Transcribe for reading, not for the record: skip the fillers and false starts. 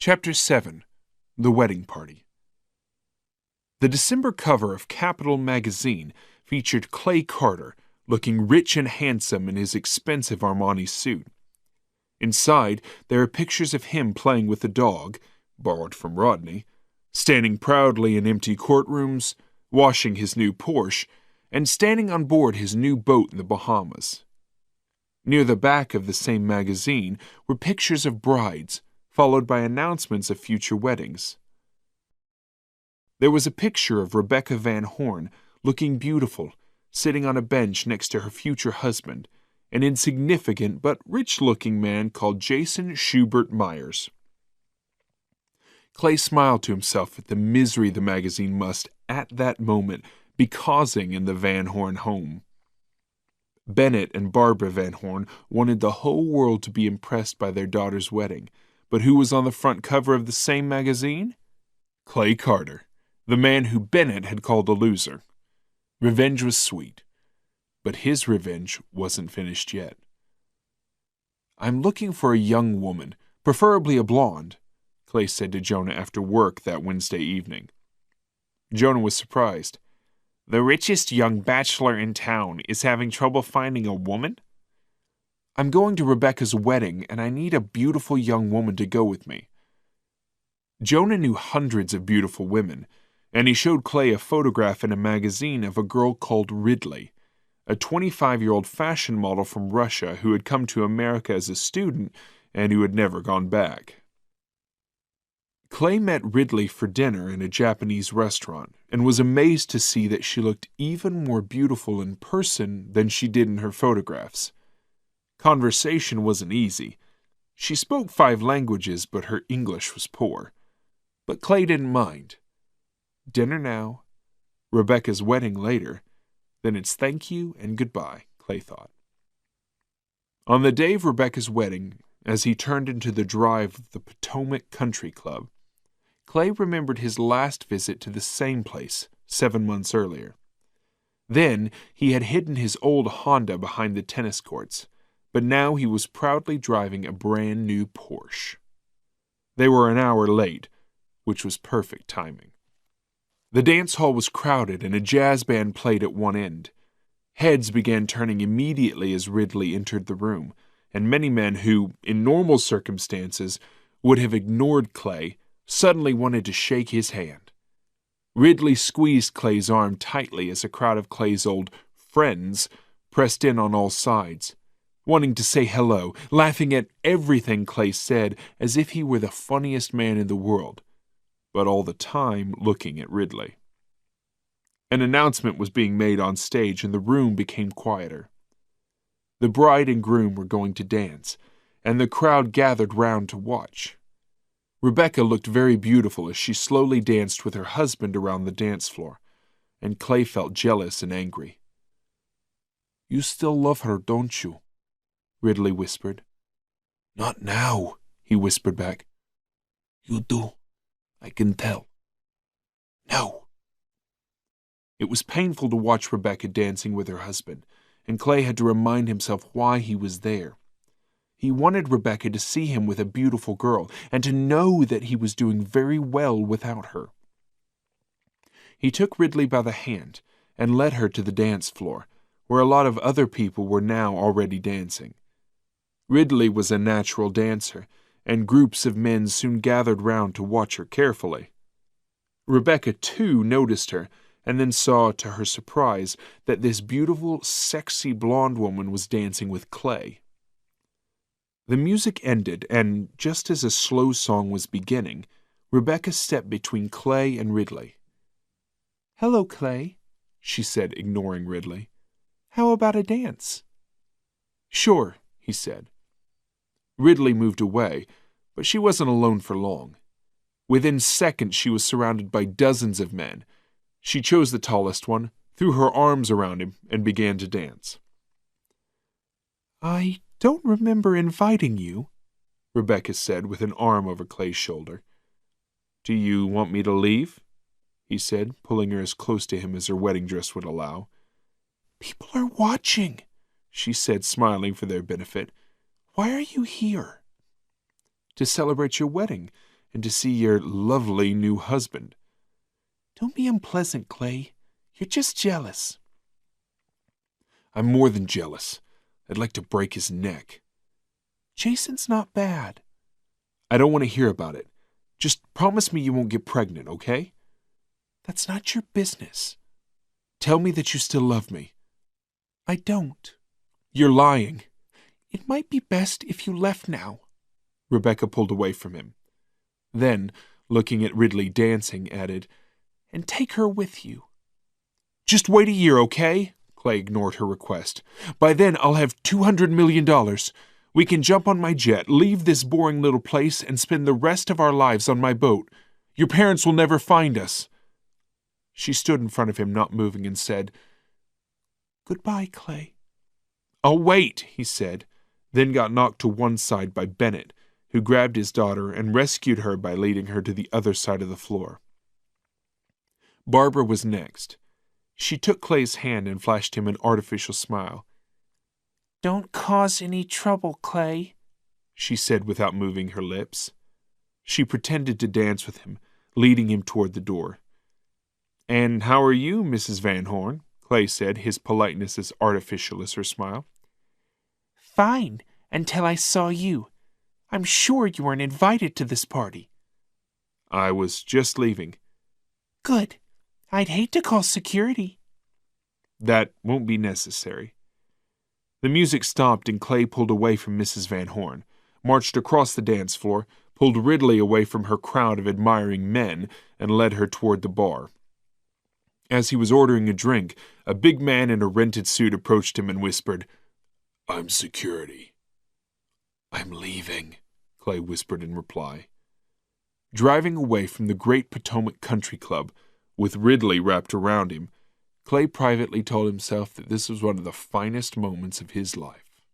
Chapter 7. The Wedding Party. The December cover of Capital magazine featured Clay Carter, looking rich and handsome in his expensive Armani suit. Inside, there are pictures of him playing with a dog, borrowed from Rodney, standing proudly in empty courtrooms, washing his new Porsche, and standing on board his new boat in the Bahamas. Near the back of the same magazine were pictures of brides, followed by announcements of future weddings. There was a picture of Rebecca Van Horn, looking beautiful, sitting on a bench next to her future husband, an insignificant but rich-looking man called Jason Schubert Myers. Clay smiled to himself at the misery the magazine must, at that moment, be causing in the Van Horn home. Bennett and Barbara Van Horn wanted the whole world to be impressed by their daughter's wedding, but who was on the front cover of the same magazine? Clay Carter, the man who Bennett had called a loser. Revenge was sweet, but his revenge wasn't finished yet. "I'm looking for a young woman, preferably a blonde," Clay said to Jonah after work that Wednesday evening. Jonah was surprised. "The richest young bachelor in town is having trouble finding a woman?" "I'm going to Rebecca's wedding, and I need a beautiful young woman to go with me." Jonah knew hundreds of beautiful women, and he showed Clay a photograph in a magazine of a girl called Ridley, a 25-year-old fashion model from Russia who had come to America as a student and who had never gone back. Clay met Ridley for dinner in a Japanese restaurant and was amazed to see that she looked even more beautiful in person than she did in her photographs. Conversation wasn't easy. She spoke 5 languages, but her English was poor. But Clay didn't mind. Dinner now, Rebecca's wedding later, then it's thank you and goodbye, Clay thought. On the day of Rebecca's wedding, as he turned into the drive of the Potomac Country Club, Clay remembered his last visit to the same place 7 months earlier. Then he had hidden his old Honda behind the tennis courts, but now he was proudly driving a brand new Porsche. They were an hour late, which was perfect timing. The dance hall was crowded and a jazz band played at one end. Heads began turning immediately as Ridley entered the room, and many men who, in normal circumstances, would have ignored Clay suddenly wanted to shake his hand. Ridley squeezed Clay's arm tightly as a crowd of Clay's old friends pressed in on all sides, wanting to say hello, laughing at everything Clay said as if he were the funniest man in the world, but all the time looking at Ridley. An announcement was being made on stage and the room became quieter. The bride and groom were going to dance, and the crowd gathered round to watch. Rebecca looked very beautiful as she slowly danced with her husband around the dance floor, and Clay felt jealous and angry. "You still love her, don't you?" Ridley whispered. "Not now," he whispered back. "You do. I can tell." "No." It was painful to watch Rebecca dancing with her husband, and Clay had to remind himself why he was there. He wanted Rebecca to see him with a beautiful girl, and to know that he was doing very well without her. He took Ridley by the hand and led her to the dance floor, where a lot of other people were now already dancing. Ridley was a natural dancer, and groups of men soon gathered round to watch her carefully. Rebecca, too, noticed her, and then saw, to her surprise, that this beautiful, sexy blonde woman was dancing with Clay. The music ended, and just as a slow song was beginning, Rebecca stepped between Clay and Ridley. "Hello, Clay," she said, ignoring Ridley. "How about a dance?" "Sure," he said. Ridley moved away, but she wasn't alone for long. Within seconds she was surrounded by dozens of men. She chose the tallest one, threw her arms around him, and began to dance. "I don't remember inviting you," Rebecca said with an arm over Clay's shoulder. "Do you want me to leave?" he said, pulling her as close to him as her wedding dress would allow. "People are watching," she said, smiling for their benefit. "Why are you here?" "To celebrate your wedding, and to see your lovely new husband." "Don't be unpleasant, Clay. You're just jealous." "I'm more than jealous. I'd like to break his neck." "Jason's not bad." "I don't want to hear about it. Just promise me you won't get pregnant, okay?" "That's not your business." "Tell me that you still love me." "I don't." "You're lying." "It might be best if you left now." Rebecca pulled away from him. Then, looking at Ridley dancing, added, "And take her with you." "Just wait a year, okay?" Clay ignored her request. "By then, I'll have $200 million. We can jump on my jet, leave this boring little place, and spend the rest of our lives on my boat. Your parents will never find us." She stood in front of him, not moving, and said, "Goodbye, Clay." "I'll wait," he said, then got knocked to one side by Bennett, who grabbed his daughter and rescued her by leading her to the other side of the floor. Barbara was next. She took Clay's hand and flashed him an artificial smile. "Don't cause any trouble, Clay," she said without moving her lips. She pretended to dance with him, leading him toward the door. "And how are you, Mrs. Van Horn?" Clay said, his politeness as artificial as her smile. "Fine, until I saw you. I'm sure you weren't invited to this party." "I was just leaving." "Good. I'd hate to call security." "That won't be necessary." The music stopped and Clay pulled away from Mrs. Van Horn, marched across the dance floor, pulled Ridley away from her crowd of admiring men, and led her toward the bar. As he was ordering a drink, a big man in a rented suit approached him and whispered, "I'm security." "I'm leaving," Clay whispered in reply. Driving away from the Great Potomac Country Club, with Ridley wrapped around him, Clay privately told himself that this was one of the finest moments of his life.